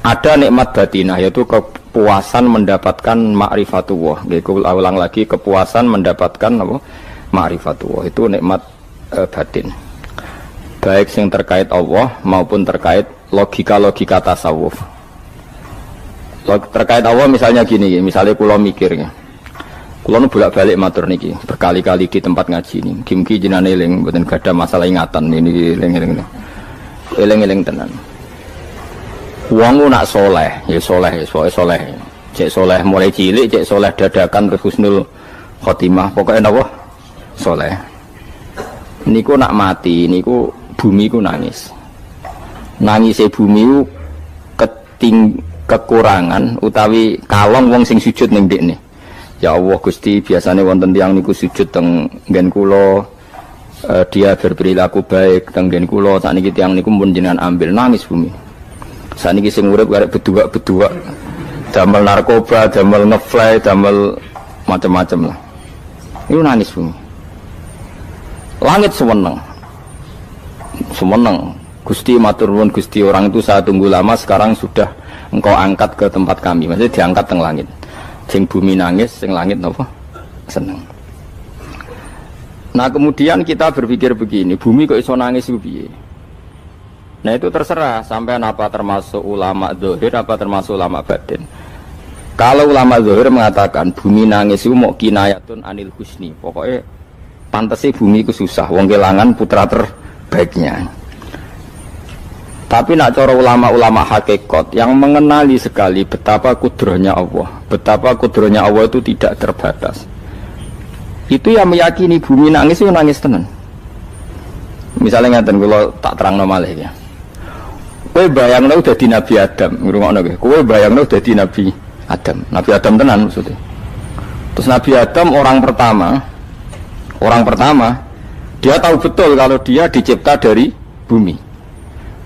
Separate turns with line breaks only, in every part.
Ada nikmat batinah, yaitu kepuasan mendapatkan ma'rifatullah. Yaitu ulang lagi, kepuasan mendapatkan apa? Ma'rifatullah. Itu nikmat batin. Baik yang terkait Allah maupun terkait logika-logika tasawuf. Terkait Allah misalnya gini, misalnya kula mikirnya. Kula nu bolak-balik matur niki, berkali-kali di tempat ngaji ini. Mugi-mugi jenengan eling, mboten gadah masalah ingatan ini eling-eling. Eling-eling tenan. Wong nak soleh, ya soleh, soleh. Cek soleh mulai cilik, cek soleh dadakan terus husnul khotimah. Pokoknya napa? Soleh. Niku nak mati, niku bumi ku nangis. Nangise bumi ku kekurangan utawi kalong wong sing sujud ning ndekne. Ya Allah Gusti, biasanya wonten tiyang niku sujud teng nggen kula, dia berperilaku baik teng nggen kula, sakniki tiyang niku pun jenengan ambil, nangis bumi. Sakniki sing urip arek bedua-bedua, damel narkoba, damel ngefly, damel macam-macam lah. Itu nangis bumi. Langit semeneng. Semeneng. Gusti matur nuwun Gusti, orang itu saya tunggu lama, sekarang sudah engkau angkat ke tempat kami. Maksudnya diangkat teng langit. Sing bumi nangis, sing langit napa? Seneng. Nah kemudian kita berpikir begini, bumi kok iso nangis itu piye? Nah itu terserah, sampai apa termasuk ulama zahir, apa termasuk ulama batin. Kalau ulama zahir mengatakan bumi nangis itu mau kinayatun anil husni, pokoknya pantasnya bumi itu susah, wong kelangan putra terbaiknya. Tapi nak cara ulama-ulama hakikat yang mengenali sekali betapa kudrohnya Allah, betapa kudrohnya Allah itu tidak terbatas. Itu yang meyakini bumi nangis itu nangis tenan. Misalnya ngaten kula tak terangno malih ya. Kowe bayangno dadi Nabi Adam, ngrungokno kowe. Kowe bayangno dadi Nabi Adam. Nabi Adam tenan maksudnya. Terus Nabi Adam orang pertama dia tahu betul kalau dia dicipta dari bumi.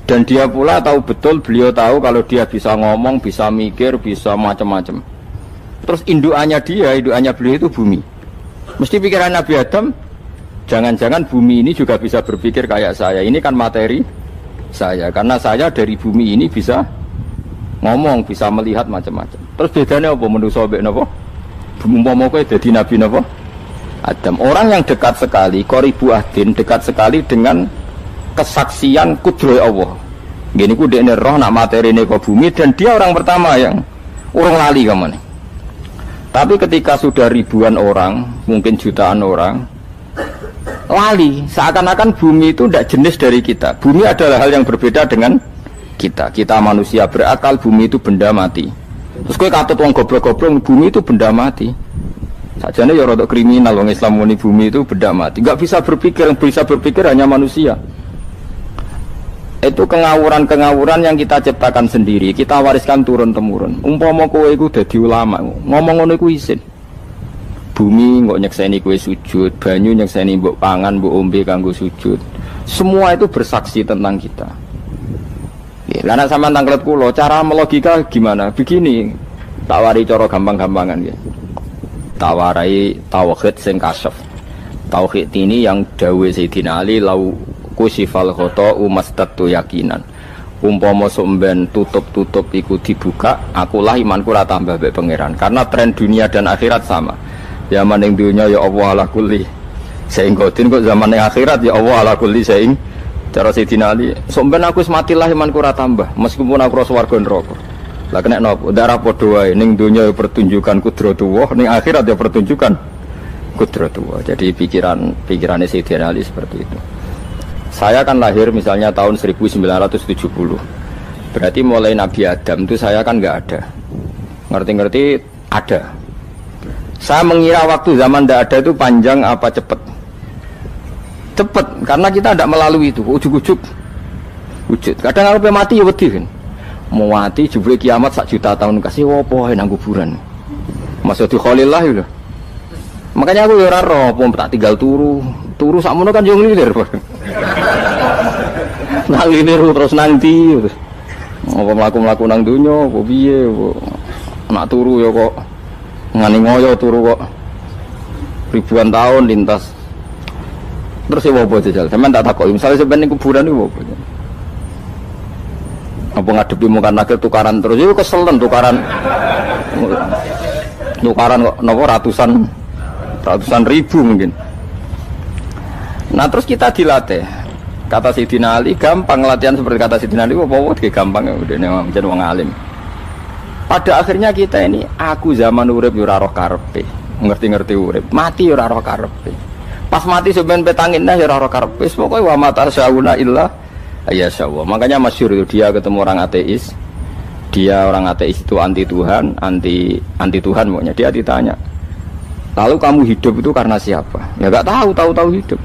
Dan dia pula tahu betul, beliau tahu kalau dia bisa ngomong, bisa mikir, bisa macam-macam. Terus indukannya beliau itu bumi. Mesti pikiran Nabi Adam, jangan-jangan bumi ini juga bisa berpikir kayak saya. Ini kan materi saya, karena saya dari bumi ini bisa ngomong, bisa melihat macam-macam. Terus bedanya apa? Manusa mbek napa? Umpama kowe dadi Nabi napa? Adam. Orang yang dekat sekali, qoribu ahdin, dekat sekali dengan kesaksian kudroh Allah. Gini ku dekne roh nak materi ini ke bumi, dan dia orang pertama yang urung lali kamane. Tapi ketika sudah ribuan orang, mungkin jutaan orang lali, seakan-akan bumi itu tidak jenis dari kita. Bumi adalah hal yang berbeda dengan kita. Kita manusia berakal, bumi itu benda mati. Terus kowe katut wong goblok-goblok, bumi itu benda mati. Sajane ya rada kriminal wong Islam muni bumi itu benda mati. Enggak bisa berpikir, yang bisa berpikir hanya manusia. Itu kengawuran-kengawuran yang kita ciptakan sendiri, kita wariskan turun-temurun. Umpama kowe iku dadi ulama, ngomong ngono iku isin. Bumi kok nyekseni kowe sujud, banyu nyekseni mbok pangan, mbok ombe kanggo sujud. Semua itu bersaksi tentang kita. Ya, lah nek sampean tanglet kula, cara melogika gimana? Begini, tak wari cara gampang-gampangan ya. Tawarai tauhid sing kasyaf. Tauhid ini yang dawuh Sayyidina Ali lau kusifal khoto'u mastatu yakinan. Umpama somben tutup-tutup iku dibuka, akulah imanku ora tambah mbek pangeran. Karena tren dunia dan akhirat sama. Zaman ning dunia ya Allah ala kulli saing godin, kok zaman ning akhirat ya Allah ala kulli saing. Cara Sayyidina Ali, somben aku wis matilah imanku ora tambah, meskipun aku ora swarga neraka. Lah kena napa? Darah padha wae, ning dunia ya pertunjukan kudratullah, ning akhirat ya pertunjukan kudratullah. Jadi pikirannya Sayyidina Ali seperti itu. Saya kan lahir misalnya tahun 1970. Berarti mulai Nabi Adam itu saya kan nggak ada. Ngerti-ngerti ada. Saya mengira waktu zaman tidak ada itu panjang apa cepat? Cepat, karena kita tidak melalui itu. Ujuk-ujuk wujud. Kadang kalau mati ya wedi kan. Mau mati jebule kiamat 1 juta tahun kasih apa nang kuburan. Maksudnya Khalillah itu. Makanya aku ya ora roh, tak tinggal turu sakmono kan yo nglilir. Nang nglilir terus nanti terus. Apa mlaku-mlaku nang donya apa piye nak turu ya kok ngani ngoyo turu kok ribuan tahun lintas. Terus ya apa jajal? Sampeyan tak takoki, misale sampeyan ning kuburan iku apa? Apa ngadepi muka nakir tukaran terus itu keselen tukaran kok nopo ratusan ribu mungkin. Nah terus kita dilatih. Kata Sayyidina Ali gampang latihan seperti kata Sayyidina Ali, apa gampang udah jadi wong alim. Pada akhirnya kita ini aku zaman urip yo ora roh karepe, ngerti-ngerti urip, mati yo ora roh karepe. Pas mati sampean petangin dah yo ora roh karepe, pokoke wa mata sauna illa ya syawah. Makanya masyhur itu dia ketemu orang ateis. Dia orang ateis itu anti Tuhan, anti Tuhan pokoknya. Dia ditanya, lalu kamu hidup itu karena siapa? Ya enggak tahu hidup.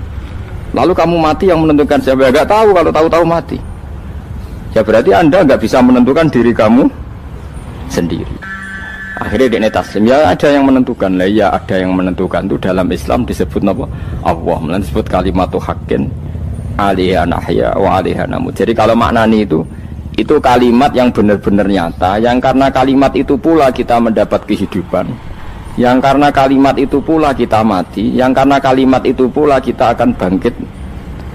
Lalu kamu mati yang menentukan siapa? Ya enggak tahu, kalau tahu mati. Ya berarti Anda enggak bisa menentukan diri kamu sendiri. Akhirnya dia taslim, ya ada yang menentukan. Lah ya ada yang menentukan itu dalam Islam disebut apa? Allah, disebut kalimatu haqqin alaiha nahya wa alaiha namut. Jadi kalau maknani itu kalimat yang benar-benar nyata, yang karena kalimat itu pula kita mendapat kehidupan, yang karena kalimat itu pula kita mati, yang karena kalimat itu pula kita akan bangkit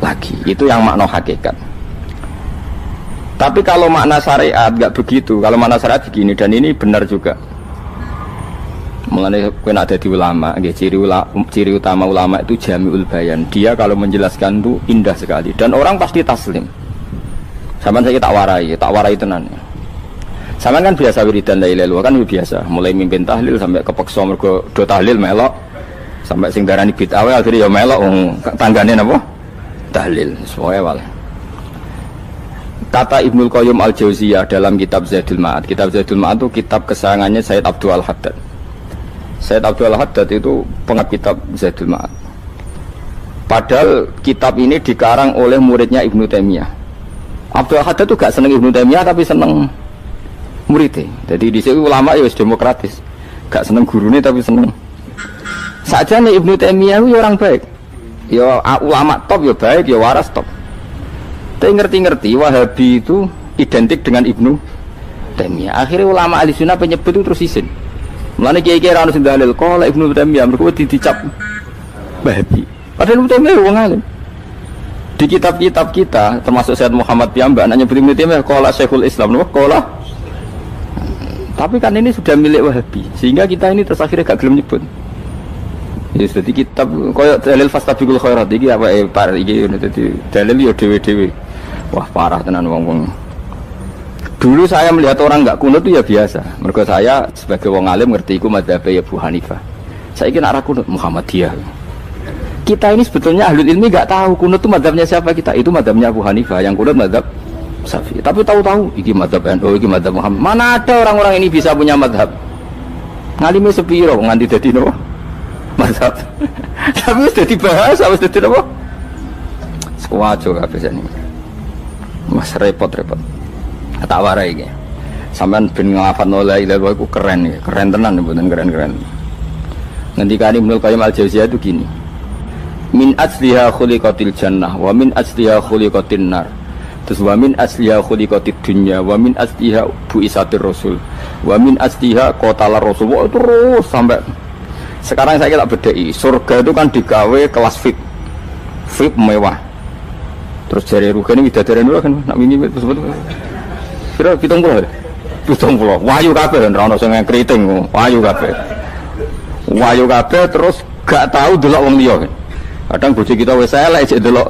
lagi. Itu yang makna hakikat. Tapi kalau makna syariat enggak begitu. Kalau makna syariat begini, dan ini benar juga. Mengenai kena ada di ulama, ciri utama ulama itu jami'ul bayan. Dia kalau menjelaskan itu indah sekali dan orang pasti taslim. Sama saya tak warai tenan. Sama kan biasa wiridan la ilaha illallah kan biasa, mulai mimpin tahlil sampai kepeksa mergo do tahlil melok, sampai sing darani bid'ah akhirnya ya melok tanggane napa? Tahlil. Semuanya wal. Kata Ibnul Qayyim Al-Jauziyah dalam kitab Zadul Ma'ad. Kitab Zadul Ma'ad itu kitab kesayangannya Sayyid Abdul Al-Haddad. Sayyid Abdul Al-Haddad itu pengarang kitab Zadul Ma'ad. Padahal kitab ini dikarang oleh muridnya Ibnu Taimiyah. Abdul Al-Haddad itu gak seneng Ibnu Taimiyah tapi seneng muridnya. Jadi di sini ulama ya demokratis. Gak seneng gurunya tapi seneng. Saja nih Ibnu Taimiyah itu orang baik. Ya ulama top ya baik, ya waras top. Tapi ngerti-ngerti Wahabi itu identik dengan Ibnu Taimiyah. Akhirnya ulama ahli sunnah penyebut itu terus isin. Mulane kiai-kiai ra ono sing dalil kok Ibnu Taimiyah mergo dicap Wahabi. Padahal Ibnu Taimiyah wong alim. Di kitab-kitab kita termasuk Syekh Muhammad piyambak nanya Ibnu Taimiyah qala Syekhul Islam lho qala. Tapi kan ini sudah milik Wahabi sehingga kita ini terus akhirnya gak gelem nyebut. Ya jadi kitab koyo dalil fastabiqul khairat iki apa par iki dadi dalil yo dhewe-dhewe. Wah parah tenan wong-wong. Dulu saya melihat orang enggak kunut itu ya biasa. Mergo saya sebagai wong alim ngerti iku madzhab Abu Hanifah. Saiki nek ora kunut Muhammadiyah. Kita ini sebetulnya ahli ilmi enggak tahu kunut itu madzhabnya siapa kita. Itu madzhabnya Abu Hanifah, yang kunut madzhab Syafi'i. Tapi tahu-tahu iki madzhab NU, iki madzhab Muhammad. Mana ada orang-orang ini bisa punya madzhab? Ngalime sepiro nganti dadi napa? Madzhab. Tapi wis dadi bahasa, wis dadi napa? Sekuajo kabeh sene. Mas repot-repot. Tak warai iki. Sampeyan ben nglafadzno la ilaha illallah iku keren ya, keren tenan mboten keren-keren. Ngendikane Ibnu Qayyim Al-Jauziyah itu gini. Min asliha khuliqatil jannah wa min asliha khuliqatin nar. Terus wa min asliha khuliqatid dunya wa min asliha buisatir rasul wa min asliha qatalar rasul. Terus sampai sekarang saya tak bedai. Surga itu kan digawe kelas VIP mewah. Terus jari rugane widadari dulu kan nak wingi sebut. Kira 70. 70. Wahyu kabeh ora ono sing keriting, wahyu kabeh. Wahyu kabeh terus gak tahu delok wong liya. Kadang bojo kita wis elek jek delok.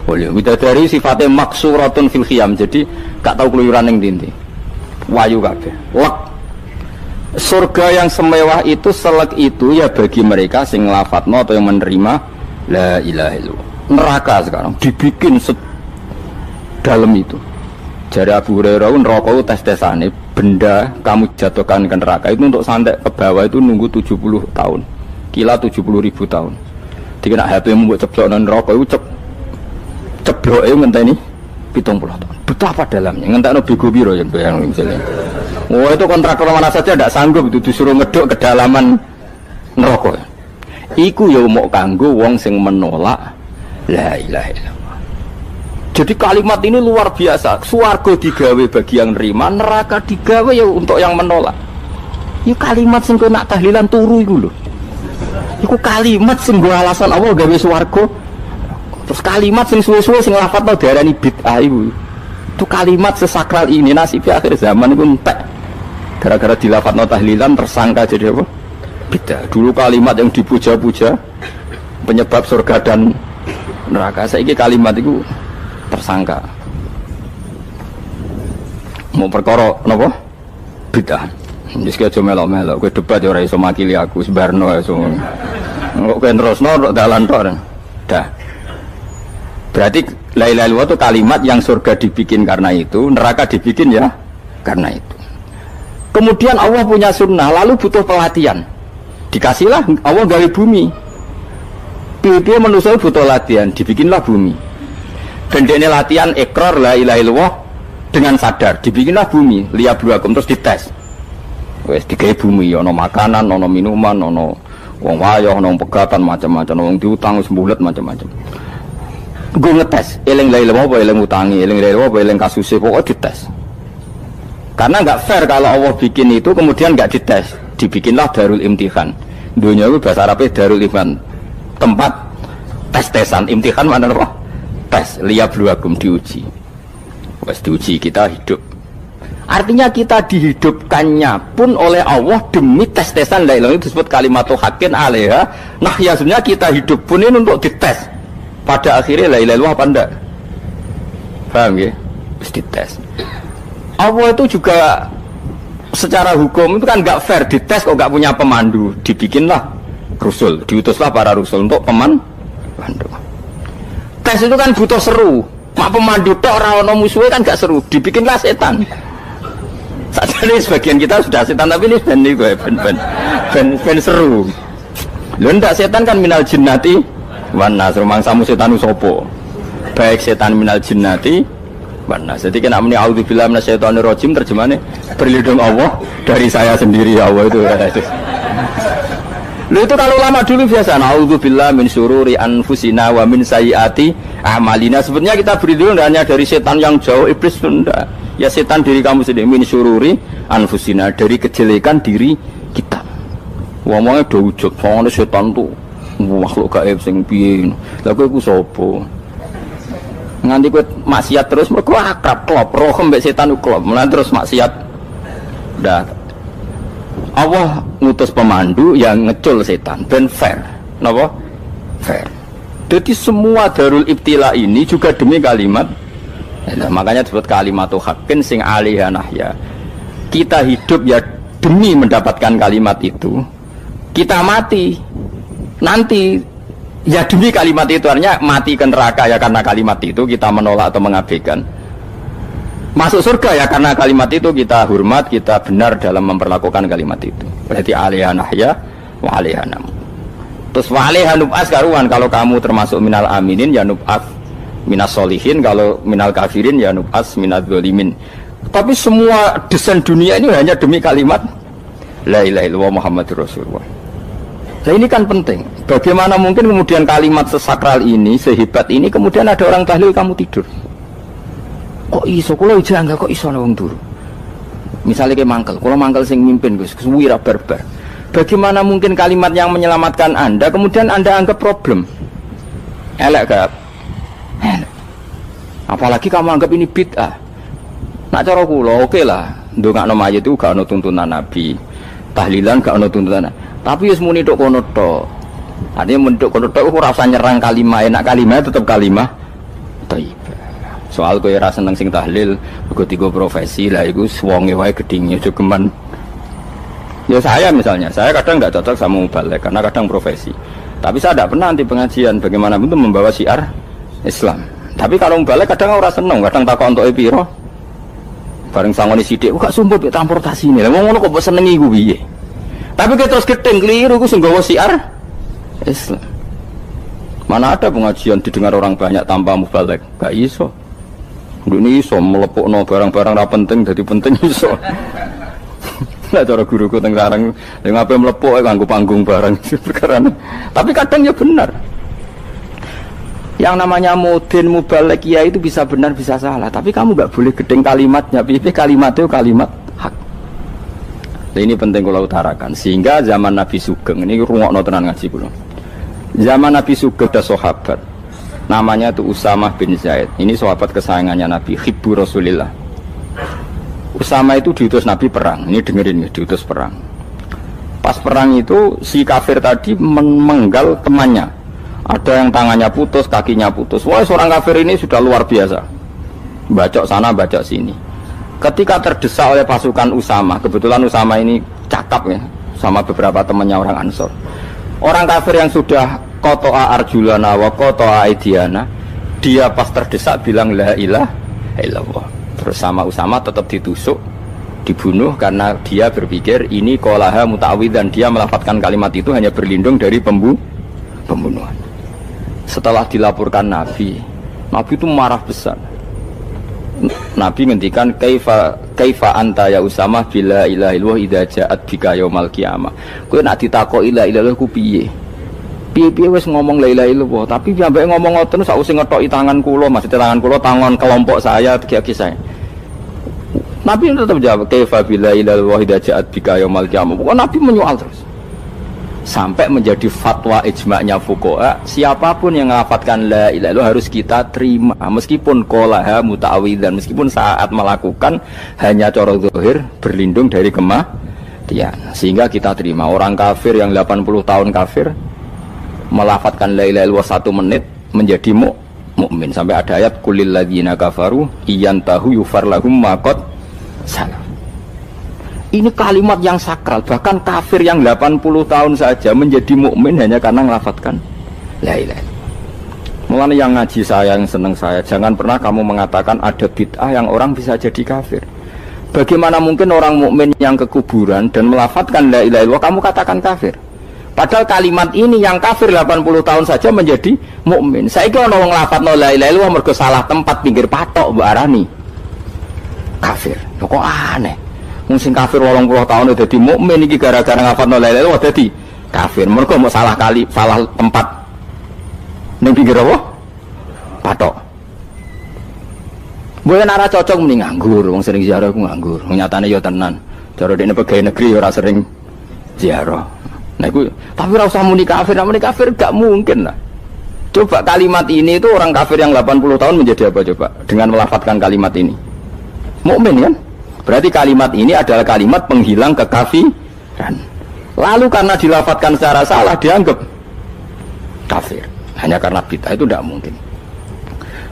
Oh iya, widadari sifatnya maksuratun fil khiyam. Jadi gak tahu keluyuran ning ndi. Wahyu kabeh. Lek surga yang semewah itu selek itu ya bagi mereka sing nglafatno atau yang menerima la ilaha illallah. Neraka sekarang dibikin dalam itu. Jari Abu Hurairah neraka itu tes-tesane benda kamu jatuhkan ke neraka itu untuk santai ke bawah itu nunggu 70 tahun. Kila 70.000 tahun. Dikena HP mu mbok ceblok nang neraka itu cebloke ngenteni 70 tahun. Betapa dalamnya ngentekno bego piro ya bayang misalnya. Oh itu kontraktor mana saja tidak sanggup itu disuruh ngedok kedalaman neraka. Iku ya mau kanggo wong sing menolak la ilaha illallah. Jadi kalimat ini luar biasa. Swarga digawe bagi yang nerima, neraka digawe ya untuk yang menolak. Ini kalimat sing kowe nak tahlilan turu iku lho. Iku kalimat sing nggo alasan Allah gawe swarga. Terus kalimat sing suwe-suwe sing lafadzno diarani bid'ah iku. Itu kalimat sesakral ini nasibnya akhir zaman itu entek. Gara-gara dilafadzno tahlilan tersangka jadi apa? Bidah. Dulu kalimat yang dipuja-puja penyebab surga dan neraka. Saiki kalimat itu tersangka. Mau perkara napa? Bidah. Wis aja melok-melok, kowe debat ya ora iso makili aku, sebarno iso. Kok kowe terusno dalan tok. Dah. Berarti la ilaha illallah itu kalimat yang surga dibikin karena itu, neraka dibikin ya karena itu. Kemudian Allah punya sunnah, lalu butuh pelatihan. Dikasihlah Allah gawe bumi. Piye manusia butuh latihan, dibikinlah bumi. Dan ini latihan ikrar la ilaha illallah dengan sadar, dibikinlah bumi, liyabluwakum terus dites. Wes digawe bumi, ono makanan, ono minuman, ono wong wayah, ono pegatan macam-macam, wong diutang sembulet macam-macam. Gue ngetes, eling la ilaha apa eling utangi, eling la ilaha apa eling kasuse, pokoknya dites. Karena nggak fair kalau Allah bikin itu kemudian nggak dites, dibikinlah darul imtihan. Dunia itu bahasa Arabnya darul imtihan, tempat tes-tesan. Imtihan mana apa? Tes, liyabluwakum, diuji. Wes diuji kita hidup. Artinya kita dihidupkannya pun oleh Allah demi tes-tesan la ilaha itu disebut kalimatu haqqin alaiha. Nah ya sebenarnya kita hidup pun ini untuk dites. Pada akhirnya la ilaha illallah apa enggak? Paham ya? Terus dites. Allah itu juga secara hukum itu kan nggak fair, dites kok nggak punya pemandu, dibikinlah rusul, diutuslah para rusul untuk pemandu. Tes itu kan butuh seru, mak pemandu tok ora ono musuhe kan nggak seru, dibikinlah setan. Saat ini sebagian kita sudah setan tapi ini ben seru. Lho ndak setan kan minal jinnati wan nas, rumangsamu setan usopo. Baik setan minal jinnati Nah, jadi kena muni auzubillahi minasyaitonir rajim terjemahnya berlindung Allah dari saya sendiri Allah itu. Lu itu kalau lama dulu biasa auzubillahi min syururi anfusina wa min sayyiati a'malina. Sebenarnya kita berlindung hanya dari setan yang jauh, iblis itu enggak. Ya setan diri kamu sendiri, min syururi anfusina, dari kejelekan diri kita. Ngomongnya do ujug, soalnya setan tuh makhluk gaib sing piye. Lah kowe iku sapa? Nganti kowe maksiat terus mergo akrab klop roh mbek setan klop mulai terus maksiat. Dah Allah ngutus pemandu yang ngecul setan ben fair. Napa? Fair. Jadi semua darul ibtila ini juga demi kalimat. Nah, makanya disebut kalimatu haqqin sing alaiha nahya. Kita hidup ya demi mendapatkan kalimat itu. Kita mati nanti ya demi kalimat itu, artinya mati ke neraka ya karena kalimat itu kita menolak atau mengabaikan. Masuk surga ya karena kalimat itu kita hormat, kita benar dalam memperlakukan kalimat itu. Berarti alaiha nahya wa alaiha nam. Terus wa alaiha nub'as karuan, kalau kamu termasuk minal aminin ya nub'as minas solihin, kalau minal kafirin ya nub'as minaz zalimin. Tapi semua desain dunia ini hanya demi kalimat la ilaha illallah Muhammadur Rasulullah. Nah ini kan penting. Bagaimana mungkin kemudian kalimat sesakral ini, sehebat ini, kemudian ada orang tahlil kamu tidur? Kok iso? Kalau jangga kok iso wong turu? Misalnya kayak mangkel, kalau mangkel sing mimpin Gus, suwira barbar. Bagaimana mungkin kalimat yang menyelamatkan Anda kemudian Anda anggap problem? Elek gak? Elek. Apalagi kamu anggap ini bid'ah. Nak cara kula oke lah. Ndongakno mayit itu gak ono tuntunan Nabi. Tahlilan gak ono tuntunan. Tapi wis muni tok kono tok. Artinya menduk kono tok ora usah nyerang kalimah, enak kalimah tetap kalimah thayyibah. Soal kowe ora seneng sing tahlil, mergo tiga profesi lah iku wonge wae gedhinge aja geman. Ya saya misalnya, saya kadang enggak cocok sama mubalek karena kadang profesi. Tapi saya tidak pernah anti pengajian bagaimanapun itu membawa syiar Islam. Tapi kalau mubalek kadang ora seneng, kadang takok entuke piro. Bareng sangone sithik, kok sumpah mek transportasi ini. Lah ngono kok mbok senengi ku piye? Tapi kita terus gedeng keliru, itu sungguh siar Islam. Mana ada pengajian didengar orang banyak tanpa mubalek? Gak iso. Ini iso melepukno barang-barang ra penting jadi penting iso. Lah cara guruku teng sareng, lha ngapain melepuk nganggo panggung barang perkara. Tapi kadang ya benar. Yang namanya mudin mubalek ya itu bisa benar bisa salah, tapi kamu gak boleh gedeng kalimatnya. Pilih kalimat itu kalimat hak. Ini penting kalau utarakan, sehingga zaman Nabi Sugeng ini rungokno tenan ngaji kula. Zaman Nabi Sugeng ada sahabat Namanya itu Usamah bin Zaid. Ini sahabat kesayangannya Nabi, hibbu Rasulillah. Usamah itu diutus Nabi perang. Ini dengerin ya, diutus perang. Pas perang itu si kafir tadi memenggal temannya. Ada yang tangannya putus, kakinya putus. Wah, seorang kafir ini sudah luar biasa. Bacok sana, bacok sini. Ketika terdesak oleh pasukan Usamah, kebetulan Usamah ini cakap ya, sama beberapa temannya orang Ansor. Orang kafir yang sudah Koto'a arjulana wa koto'a aidiana, dia pas terdesak bilang la ilaha illallah. Terus sama Usamah tetap ditusuk, dibunuh karena dia berpikir ini qolaha muta'awid, dan dia melafadzkan kalimat itu hanya berlindung dari pembunuhan. Setelah dilaporkan Nabi itu marah besar. Nabi ngendikan kaifa anta ya Usamah bila ilaha illallah idza ja'at bika yaumal qiyamah. Kowe nek ditakoki la ilaha illallah ku piye? Piye wis ngomong la ilaha illallah, tapi sampai ngomong ngoten sausé ngetoki tangan kula, maksudnya tangan kula tangan kelompok saya, kaki saya. Nabi tetap jawab kaifa bila ilaha illallah idza ja'at bika yaumal qiyamah. Pokoknya Nabi menyoal terus. Sampai menjadi fatwa ijma'nya fuqaha, siapapun yang melafatkan la ilaha illallah harus kita terima, meskipun qolaha muta'awidzan, meskipun saat melakukan hanya cara zahir berlindung dari kematian, sehingga kita terima. Orang kafir yang 80 tahun kafir melafatkan la ilaha illallah 1 menit menjadi mukmin. Sampai ada ayat kulil ladzina kafaru iyantahu yufar lahum ma qad salam. Ini kalimat yang sakral, bahkan kafir yang 80 tahun saja menjadi mukmin hanya karena melafatkan la ilaha illallah. Mulane yang ngaji saya, yang seneng saya, jangan pernah kamu mengatakan ada bid'ah yang orang bisa jadi kafir. Bagaimana mungkin orang mukmin yang ke kuburan dan melafatkan la ilaha illallah kamu katakan kafir? Padahal kalimat ini yang kafir 80 tahun saja menjadi mukmin. Saiki ana wong nglafatno la ilaha illallah mergo salah tempat pinggir patok mbok arani kafir. Kok aneh. Wong sing kafir 80 tahun dadi mukmin iki gara-gara nglafatno la ilaha illallah dadi kafir. Mergo mau salah tempat ning pinggir apa? Patok. Mbok yen ora cocok muni nganggur, wong sering ziarah ku nganggur. Nyatane ya tenan. Cara dekne pegawai negeri ora sering ziarah. Nah, tapi ora usah muni kafir gak mungkin lah. Coba kalimat ini itu orang kafir yang 80 tahun menjadi apa coba? Dengan melafadzkan kalimat ini. Mukmin kan? Berarti kalimat ini adalah kalimat penghilang kekafiran. Lalu karena dilafadzkan secara salah dianggap kafir. Hanya karena bid'ah, itu tidak mungkin.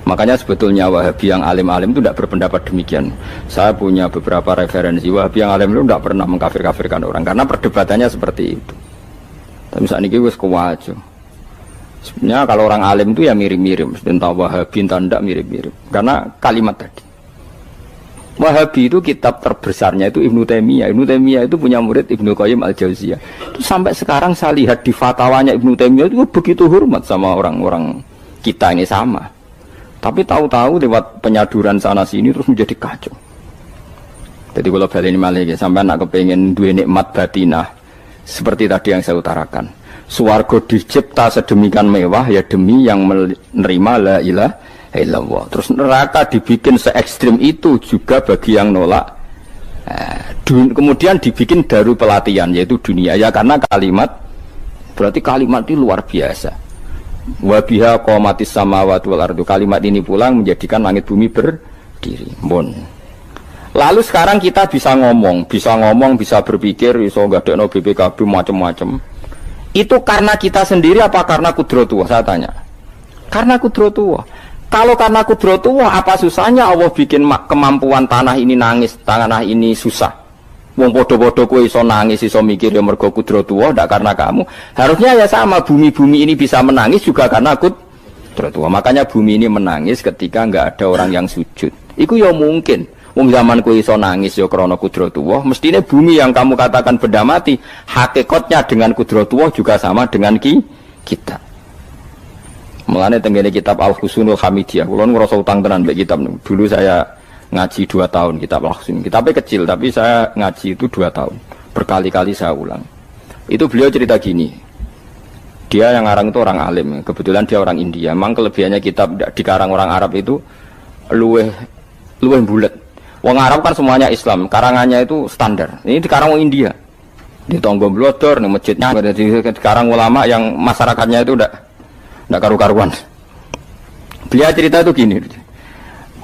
Makanya sebetulnya Wahabi yang alim-alim itu tidak berpendapat demikian. Saya punya beberapa referensi Wahabi yang alim itu tidak pernah mengkafir-kafirkan orang karena perdebatannya seperti itu. Tapi saat ini wis kuwajo. Sebenarnya kalau orang alim itu ya mirip-mirip, entah Wahabi entah tidak mirip-mirip. Karena kalimat tadi. Wahabi itu kitab terbesarnya itu Ibnu Taimiyah. Ibnu Taimiyah itu punya murid Ibnu Qayyim Al-Jauziyah. Itu sampai sekarang saya lihat di fatwanya Ibnu Taimiyah itu begitu hormat sama orang-orang kita ini sama. Tapi tahu-tahu lewat penyaduran sana sini terus menjadi kacau. Jadi kalau balik ini malah sampai nak kepengen dua nikmat batinah seperti tadi yang saya utarakan. Swarga dicipta sedemikian mewah ya demi yang menerima la ilaha illallah. Terus neraka dibikin se ekstrim itu juga bagi yang nolak. Kemudian dibikin daru pelatihan yaitu dunia ya karena kalimat berarti kalimat itu luar biasa. Wa biha qamatis samawati wal ardu. Kalimat ini pulang menjadikan langit bumi berdiri. Lalu sekarang kita bisa ngomong, bisa berpikir, bisa ngadekno BPKB macam-macam. Itu karena kita sendiri apa karena kudratullah? Saya tanya. Karena kudratullah. Kalau karena kudratullah, apa susahnya Allah bikin kemampuan tanah ini nangis, tanah ini susah. Wong podo-podo kowe iso nangis, iso mikir ya mergo kudratullah, ndak karena kamu. Harusnya ya sama, bumi-bumi ini bisa menangis juga karena kudratullah. Makanya bumi ini menangis ketika enggak ada orang yang sujud. Iku ya mungkin. Wong zaman kowe iso nangis ya krana kudratullah, mestine bumi yang kamu katakan benda mati, hakikatnya dengan kudratullah juga sama dengan kita. Mulane tenggene kitab Al-Husunul Hamidiyah, kula ngrasa utang tenan mbek kitab. Dulu saya ngaji 2 tahun kitab Al-Husun. Kitabnya kecil tapi saya ngaji itu 2 tahun. Berkali-kali saya ulang. Itu beliau cerita gini. Dia yang ngarang itu orang alim, kebetulan dia orang India. Memang kelebihannya kitab dikarang orang Arab itu luweh bulet. Wong Arab kan semuanya Islam, karangannya itu standar. Ini dikarang wong India. Di Tonggo Blodor, di masjidnya, dikarang ulama yang masyarakatnya itu udah karu-karuan. Beliau cerita itu gini,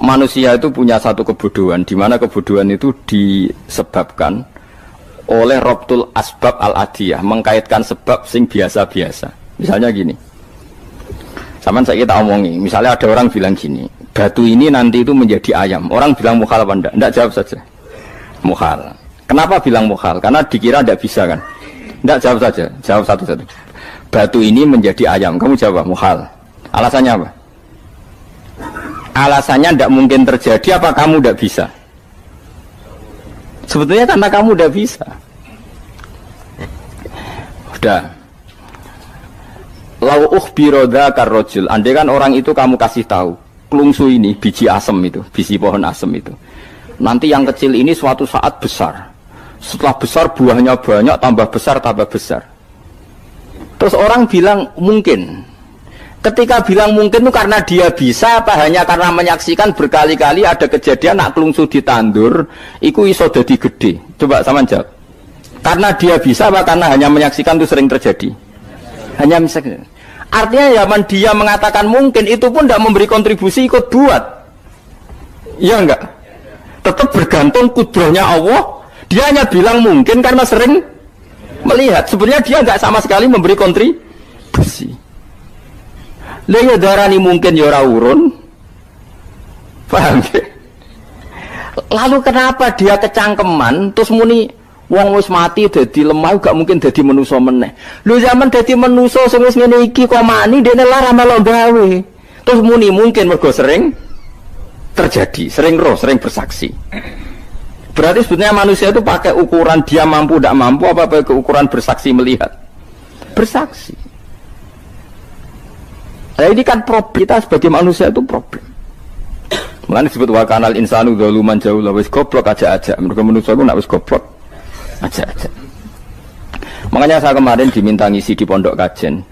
manusia itu punya satu kebodohan, di mana kebodohan itu disebabkan oleh robtul asbab al-adiyah, mengkaitkan sebab sing biasa-biasa. Misalnya gini, sama saya kita omongi, misalnya ada orang bilang gini, batu ini nanti itu menjadi ayam. Orang bilang mukhal apa enggak? Enggak, jawab saja. Mukhal. Kenapa bilang mukhal? Karena dikira enggak bisa kan? Enggak, jawab saja. Jawab satu-satu. Batu ini menjadi ayam. Kamu jawab mukhal. Alasannya apa? Alasannya tidak mungkin terjadi, apa kamu tidak bisa? Sebetulnya karena kamu tidak bisa. Udah. Lau ukhbiro dzakar rajul. Andai kan orang itu kamu kasih tahu, klungsu ini biji asem itu, biji pohon asem itu. Nanti yang kecil ini suatu saat besar. Setelah besar buahnya banyak, tambah besar, tambah besar. Terus orang bilang mungkin. Ketika bilang mungkin itu karena dia bisa, apa hanya karena menyaksikan berkali-kali ada kejadian nak klungsu ditandur, iku iso dadi gede. Coba sama jawab. Karena dia bisa, apa karena hanya menyaksikan itu sering terjadi? Hanya misalnya. Artinya zaman dia mengatakan mungkin, itu pun tidak memberi kontribusi ikut buat. Iya enggak? Tetap bergantung kudrahnya Allah. Dia hanya bilang mungkin karena sering melihat. Sebenarnya dia enggak sama sekali memberi kontribusi. Lha darani mungkin ya ora urun. Paham ya? Lalu kenapa dia kecangkeman terus muni wong wis mati dadi lemah gak mungkin dadi manusa meneh. Lho zaman dadi manusa sing wis ngene iki kok mani dene lara melok gawe. Terus muni mungkin mergo sering terjadi, sering roh, sering bersaksi. Berarti sebetulnya manusia itu pakai ukuran dia mampu tidak mampu apa pakai ukuran bersaksi melihat? Bersaksi. Nah ini kan problem kita sebagai manusia itu problem. Mulanya disebut wa kanal insanu dzaluman jahula, wis goblok aja-aja. Mergo manusia ku nak wis goblok aja-aja. Makanya saya kemarin diminta ngisi di pondok kajen.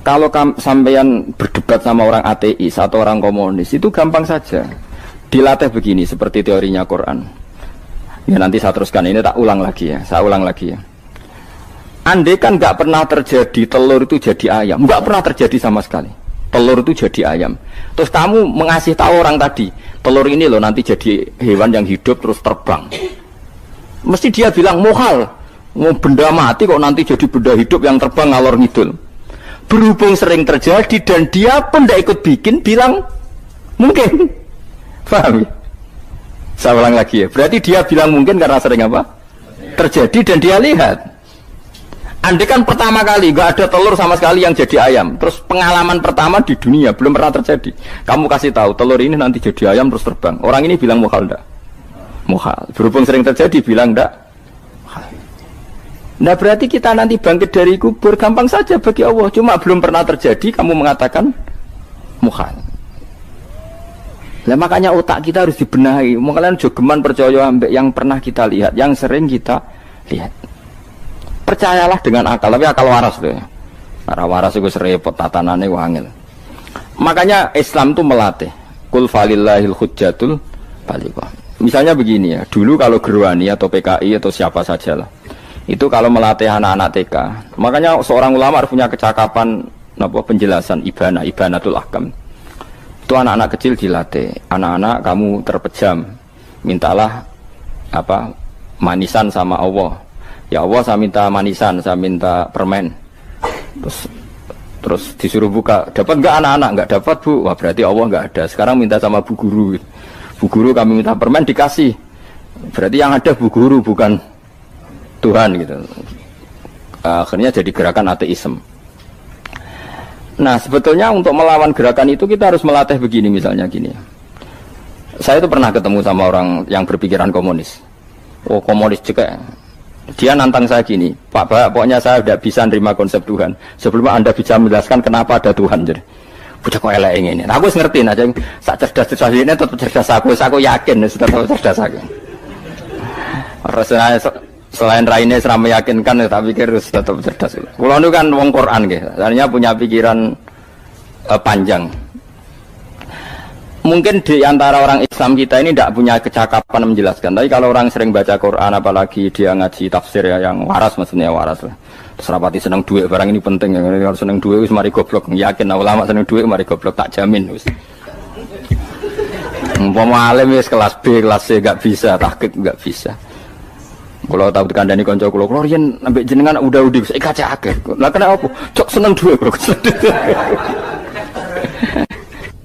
Kalau sampeyan berdebat sama orang ateis atau orang komunis itu gampang saja. Dilatih begini seperti teorinya Quran. Ya nanti saya teruskan, ini tak ulang lagi ya. Saya ulang lagi ya. Andai kan nggak pernah terjadi telur itu jadi ayam, nggak pernah terjadi sama sekali. Telur itu jadi ayam. Terus kamu mengasih tahu orang tadi, telur ini loh nanti jadi hewan yang hidup terus terbang. Mesti dia bilang mukhal, mau benda mati kok nanti jadi benda hidup yang terbang ngalor ngidul. Berhubung sering terjadi dan dia pun tidak ikut bikin, bilang mungkin. Paham ya? Saya ulang lagi ya. Berarti dia bilang mungkin karena sering apa? Terjadi dan dia lihat. Andai kan pertama kali nggak ada telur sama sekali yang jadi ayam, terus pengalaman pertama di dunia belum pernah terjadi. Kamu kasih tahu telur ini nanti jadi ayam terus terbang. Orang ini bilang mukhal enggak? Mukhal. Berhubung sering terjadi bilang enggak? Mukhal. Nah berarti kita nanti bangkit dari kubur gampang saja bagi Allah. Cuma belum pernah terjadi kamu mengatakan mukhal. Nah makanya otak kita harus dibenahi. Makanya jogeman percaya ambek yang pernah kita lihat, yang sering kita lihat. Percayalah dengan akal, tapi akal waras deh. Karena waras itu serepot tatanannya wangil. Makanya Islam itu melatih. Kul falillahil hujjatul balighah. Misalnya begini ya, dulu kalau Gerwani atau PKI atau siapa saja lah, itu kalau melatih anak-anak TK, makanya seorang ulama harus punya kecakapan penjelasan ibanatul ahkam. Itu anak-anak kecil dilatih. Anak-anak kamu terpejam, mintalah manisan sama Allah. Ya Allah saya minta manisan, saya minta permen. Terus disuruh buka, dapat enggak anak-anak? Enggak dapat bu, wah berarti Allah enggak ada. Sekarang minta sama bu guru. Bu guru kami minta permen dikasih. Berarti yang ada bu guru bukan Tuhan gitu. Akhirnya jadi gerakan ateisme. Nah sebetulnya untuk melawan gerakan itu kita harus melatih begini misalnya gini. Saya itu pernah ketemu sama orang yang berpikiran komunis. Oh komunis juga. Dia nantang saya gini, Pak, pokoknya saya tidak bisa nerima konsep Tuhan sebelum Anda bisa menjelaskan kenapa ada Tuhan. Jadi, bocah kok elek ini. Nah, aku ngerti aja, sak cerdas ini tetap cerdas aku yakin tetap cerdas aku. Rasanya selain raine seram meyakinkan, tapi pikir tetap cerdas. Kulo itu kan wong Quran gitu, artinya punya pikiran panjang. Mungkin di antara orang Islam kita ini tidak punya kecakapan menjelaskan. Tapi kalau orang sering baca Quran, apalagi dia ngaji tafsir ya, yang waras maksudnya waras lah. Terus rapati seneng duit, barang ini penting ya. Kalau seneng duit, mari goblok. Yakin ulama seneng duit, mari goblok, tak jamin. Umpama alim wis kelas B, kelas C gak bisa, tahqiq gak bisa. Kalau tahu kandhani kanca kula riyen ambek jenengan udah saya kaca akeh. Lah kena apa? Cok seneng duwe kula.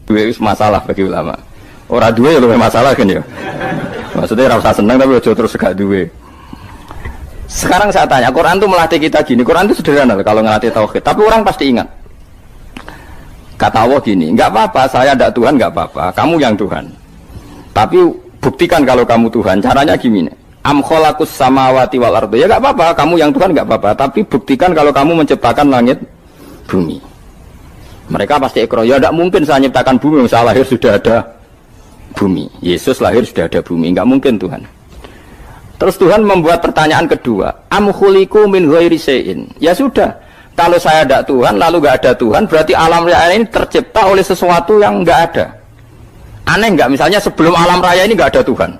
Duwe wis masalah bagi ulama. Ora duwe ya luwih masalah kan ya. Maksudnya ora usah seneng tapi aja terus gak duwe. Sekarang saya tanya, Quran itu melatih kita gini. Quran itu sederhana kalau ngelatih tauhid, tapi orang pasti ingat. Kata Allah gini, enggak apa-apa, saya ndak Tuhan enggak apa-apa, kamu yang Tuhan. Tapi buktikan kalau kamu Tuhan. Caranya gimana? Am khalaqus samawati wal ardi. Ya enggak apa-apa, kamu yang Tuhan enggak apa-apa, tapi buktikan kalau kamu menciptakan langit bumi. Mereka pasti ikrar, ya enggak mungkin saya menciptakan bumi, saya lahir sudah ada bumi. Yesus lahir sudah ada bumi, enggak mungkin Tuhan. Terus Tuhan membuat pertanyaan kedua, am khuliqu min ghairi syai'in. Ya sudah, kalau saya tidak Tuhan lalu enggak ada Tuhan, berarti alam raya ini tercipta oleh sesuatu yang enggak ada. Aneh enggak? Misalnya sebelum alam raya ini enggak ada Tuhan.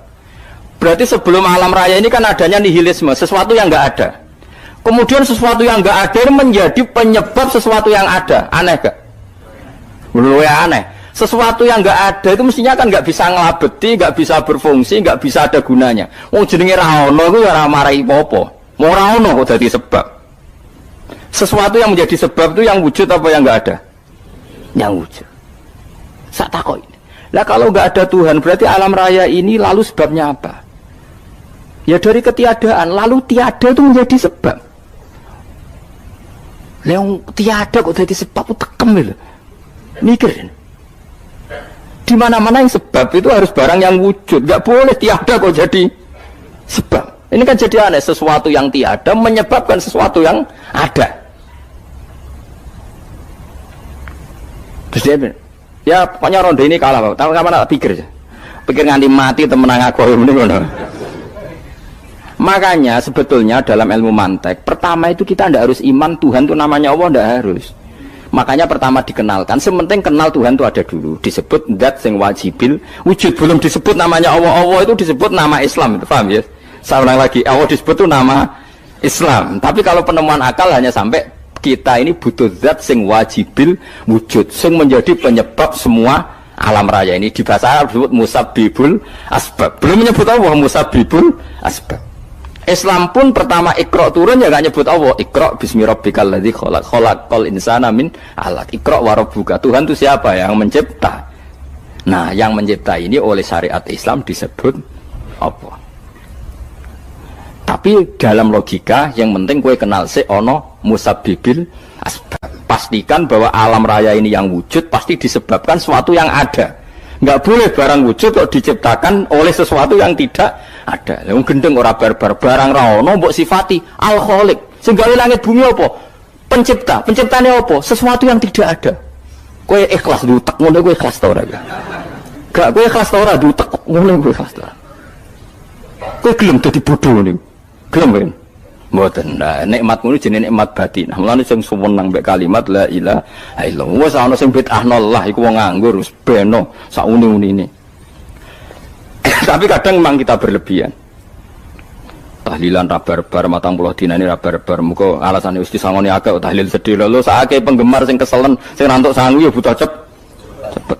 Berarti sebelum alam raya ini kan adanya nihilisme, sesuatu yang enggak ada. Kemudian sesuatu yang enggak ada ini menjadi penyebab sesuatu yang ada. Aneh enggak? Menurut saya aneh. Sesuatu yang enggak ada itu mestinya kan enggak bisa ngelabeti, enggak bisa berfungsi, enggak bisa ada gunanya. Wong jenenge ra ono iku ya ora marai apa-apa. Mau ora ono kok dadi sebab. Sesuatu yang menjadi sebab itu yang wujud apa yang enggak ada? Yang wujud. Sak takok ini. Lah kalau enggak ada Tuhan berarti alam raya ini lalu sebabnya apa? Ya dari ketiadaan, lalu tiada itu menjadi sebab. Leong tiada kok jadi sebab itu tekem lho. Mikir. Di mana-mana yang sebab itu harus barang yang wujud, enggak boleh tiada kok jadi sebab. Ini kan jadi aneh, sesuatu yang tiada menyebabkan sesuatu yang ada. Terus dia bilang, ya pokoknya ronde ini kalah, Pak. Tahu kapan tak pikir aja. Pikir nganti mati temenang aku ini ngono. Makanya sebetulnya dalam ilmu mantek, pertama itu kita tidak harus iman Tuhan itu namanya Allah, tidak harus. Makanya pertama dikenalkan, sementing kenal Tuhan itu ada dulu. Disebut zat sing wajibil wujud, belum disebut namanya Allah. Allah itu disebut nama Islam, itu paham ya? Saya ulang lagi, Allah disebut itu nama Islam. Tapi kalau penemuan akal hanya sampai kita ini butuh zat sing wajibil wujud, sing menjadi penyebab semua alam raya ini. Di bahasa Arab disebut musabbibul asbab. Belum menyebut Allah musabbibul asbab. Islam pun pertama Iqra turun ya gak nyebut Allah. Iqra bismi rabbikal ladzi khalaq, khalaqal insana min 'alaq. Iqra wa rabbuka. Tuhan itu siapa? Yang mencipta. Nah, yang mencipta ini oleh syariat Islam disebut apa? Tapi dalam logika yang penting kue kenal si ono musabbibil asbab. Pastikan bahwa alam raya ini yang wujud pasti disebabkan sesuatu yang ada. Nggak boleh barang wujud kok diciptakan oleh sesuatu yang tidak ada. Yang gendeng ora barbar barang ra ono mbok sifati al-khaliq. Sing gawe langit bumi apa? Pencipta. Penciptane apa? Sesuatu yang tidak ada. Kowe ikhlas diutek ngono kowe ikhlas ta ora? Gak kowe ikhlas ta ora diutek ngono kowe ikhlas ta. Kowe gelem dadi bodho ngene. Gelem kan? Mboten. Nah, nikmat ngono jenenge nikmat batin. Mulane sing suwenang mbek kalimat la ilaha illallah. Wis ana sing bid'ahno Allah iku wong nganggur wis beno sak uni-unine. Tapi kadang memang kita berlebihan. Tahlilan rabar-bar matang puluh dina ini rabar-bar. Muga alasane wis disangoni akeh tahlil sedih lho sakake penggemar sing keselen sing rantuk sangu ya butuh cepet.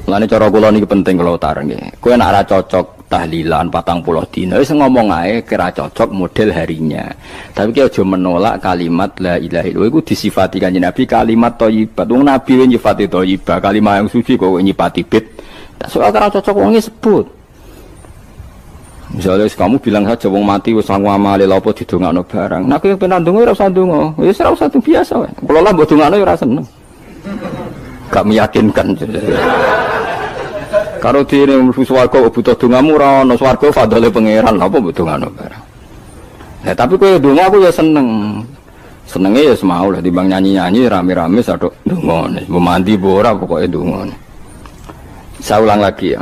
Mulane cara kula niki penting kula utar nggih. Kowe nek ora cocok tahlilan 40 dina wis ngomong ae kira cocok model harinya. Tapi ki aja menolak kalimat la ilaha illallah iku disifati Kanjeng Nabi kalimat thayyibat. Wong Nabi nyifati thayyibah, kalimat yang suci kok nyifati bid. Tak soal kira cocok wong sebut. Misalnya kamu bilang saja wong mati wis sangu amale lha apa didongakno barang. Nek kowe pengen ndonga ora usah ndonga. Wis ora usah biasa wae. Kula lah mbok dongakno ora seneng. Gak meyakinkan. Karo dene mlebu swarga butuh dongamu ora ono swarga fadhole pangeran apa mbok dongano barang. Nah, tapi kowe donga aku ya seneng. Senenge ya semau lah timbang nyanyi-nyanyi rame-rame sadok donga. Mbok mandi mbok ora pokoke donga. Saya ulang lagi ya.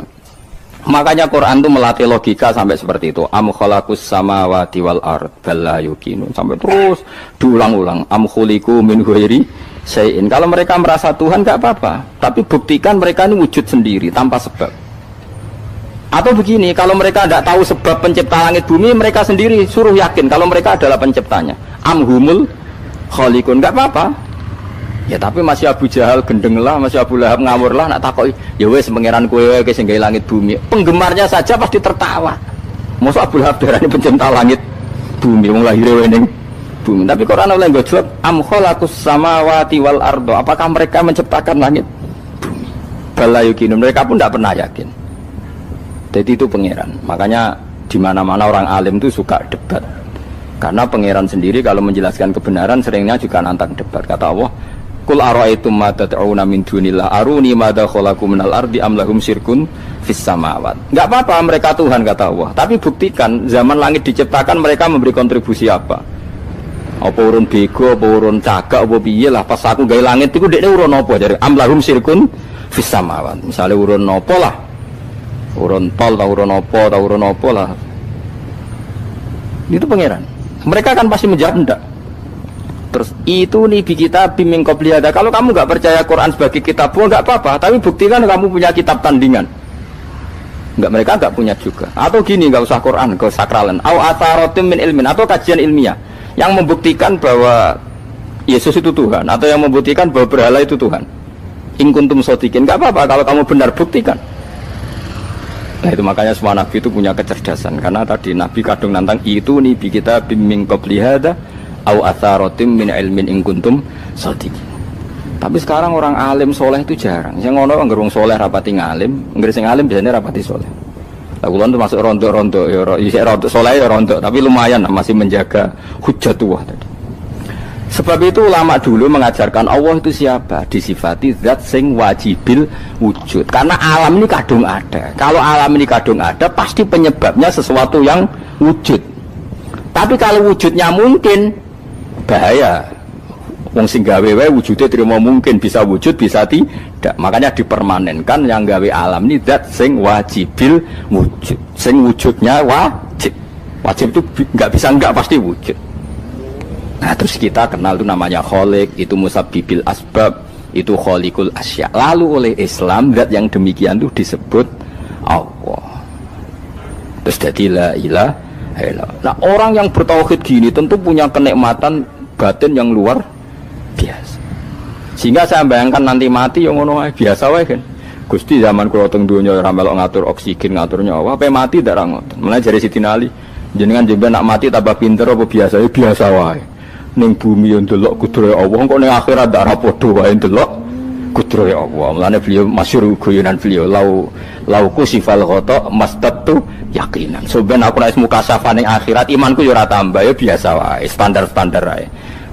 Makanya Quran itu melatih logika sampai seperti itu. Am khalaqus samawati wal ard bal la yuqinun. Sampai terus diulang-ulang. Am khuliqu min ghairi syai'in. Kalau mereka merasa Tuhan nggak apa-apa, tapi buktikan mereka ini wujud sendiri tanpa sebab. Atau begini, kalau mereka tidak tahu sebab pencipta langit bumi, mereka sendiri suruh yakin kalau mereka adalah penciptanya. Amhumul khaliqun, nggak apa-apa. Ya tapi masih Abu Jahal gendeng lah, masih Abu Lahab ngawur lah, nak takoki, ya wes pangeran kowe wae sing gawe langit bumi. Penggemarnya saja pasti tertawa. Mosok Abu Lahab darane pencipta langit bumi, wong lahir ning bumi. Tapi Quran oleh nggo jawab, am khalaqus samawati wal ardo. Apakah mereka menciptakan langit bumi? Bala yuqinu, mereka pun tidak pernah yakin. Jadi itu pangeran. Makanya di mana-mana orang alim itu suka debat. Karena pangeran sendiri kalau menjelaskan kebenaran seringnya juga nantang debat. Kata Allah, Qul ara'aytum ma tad'una min dunillah aruni madza khalaqu minal ardi am lahum syirkun fis samawat. Enggak apa-apa mereka Tuhan kata Allah, tapi buktikan zaman langit diciptakan mereka memberi kontribusi apa? Apa urun bego, apa urun cagak, apa piye lah pas aku gawe langit iku dekne urun apa jare am lahum syirkun fis samawat. Misale urun apa lah? Urun tol ta urun apa lah. Itu pangeran. Mereka kan pasti menjawab enggak. Terus itu nih kita bimbing qobliyada. Kalau kamu nggak percaya Quran sebagai kitab, nggak apa-apa. Tapi buktikan kamu punya kitab tandingan. Nggak, mereka nggak punya juga. Atau gini, nggak usah Quran, nggak usah sakralan. Au atharotim min ilmin, atau kajian ilmiah yang membuktikan bahwa Yesus itu Tuhan, atau yang membuktikan bahwa berhala itu Tuhan. In kuntum shodiqin, nggak apa-apa. Kalau kamu benar buktikan. Nah itu makanya semua nabi itu punya kecerdasan. Karena tadi nabi kadung nantang itu nih kita bimbing qobliyada. Au atharotim min ilmin in kuntum shodiqin. Tapi sekarang orang alim soleh itu jarang. Yang ngono anggar wong soleh rapati ngalim, anggar sing alim biasanya rapati soleh. Lah kula termasuk rontok-rontok ya isih rontok soleh ya rontok, tapi lumayan masih menjaga hujjatullah tadi. Sebab itu ulama dulu mengajarkan Allah itu siapa? Disifati zat sing wajibil wujud. Karena alam ini kadung ada. Kalau alam ini kadung ada, pasti penyebabnya sesuatu yang wujud. Tapi kalau wujudnya mungkin, bahaya. Wong sing gawe wae wujude terima mungkin bisa wujud bisa tidak. Makanya dipermanenkan yang gawe alam ini zat sing wajibil wujud. Sing wujudnya wajib. Wajib itu enggak bisa enggak pasti wujud. Nah, terus kita kenal itu namanya khaliq, itu musabbibil asbab, itu khaliqul asya. Lalu oleh Islam zat yang demikian itu disebut Allah. Terus jadi la ilaha illallah. Nah, orang yang bertauhid gini tentu punya kenikmatan batin yang luar biasa. Sehingga saya bayangkan nanti mati yang ngono biasa wae kan. Gusti zaman kula teng donya ora melok ngatur oksigen, ngatur nyawa, ape mati ndak ra ngoten. Mulane jare Siti Ali, jenengan jenengan nak mati tambah pinter apa biasa? Ya biasa wae. Ning bumi yo ndelok kudrohe Allah, kok ning akhirat ndak ra padha wae ndelok kudrohe Allah. Mulane beliau masyhur guyonan beliau lauku sifal ghata mastatu yakinan. So ben aku nek mukasafah ning akhirat imanku yo ora tambah, ya biasa wae, standar-standar wae.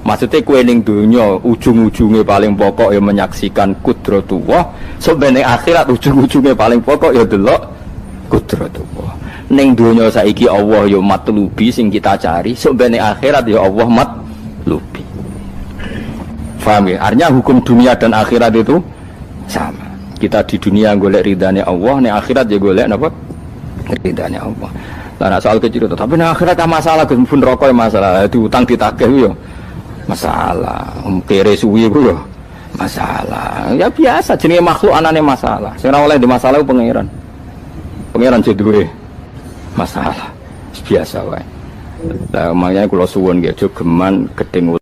Maksudnya kue ning dunya ujung-ujungnya paling pokok ya menyaksikan kudratullah. So ben ning akhirat ujung-ujungnya paling pokok ya delok kudratullah. Ning dunya saiki Allah ya matlubi sing kita cari, so ben ning akhirat ya Allah matlubi. Paham ya? Artinya hukum dunia dan akhirat itu sama. Kita di dunia golek ridane Allah, ning akhirat ya golek napa? Ridane Allah. Lah nek soal kecil itu, tapi ning akhirat kan masalah Gus pun rokok masalah, diutang ditagih yo masalah, kere suwi ku yo masalah. Ya biasa jenenge makhluk anane masalah. Sing ora oleh di masalah ku pangeran. Pangeran duwe masalah. Biasa wae. Lah makanya kula suwun nggih aja geman gedeng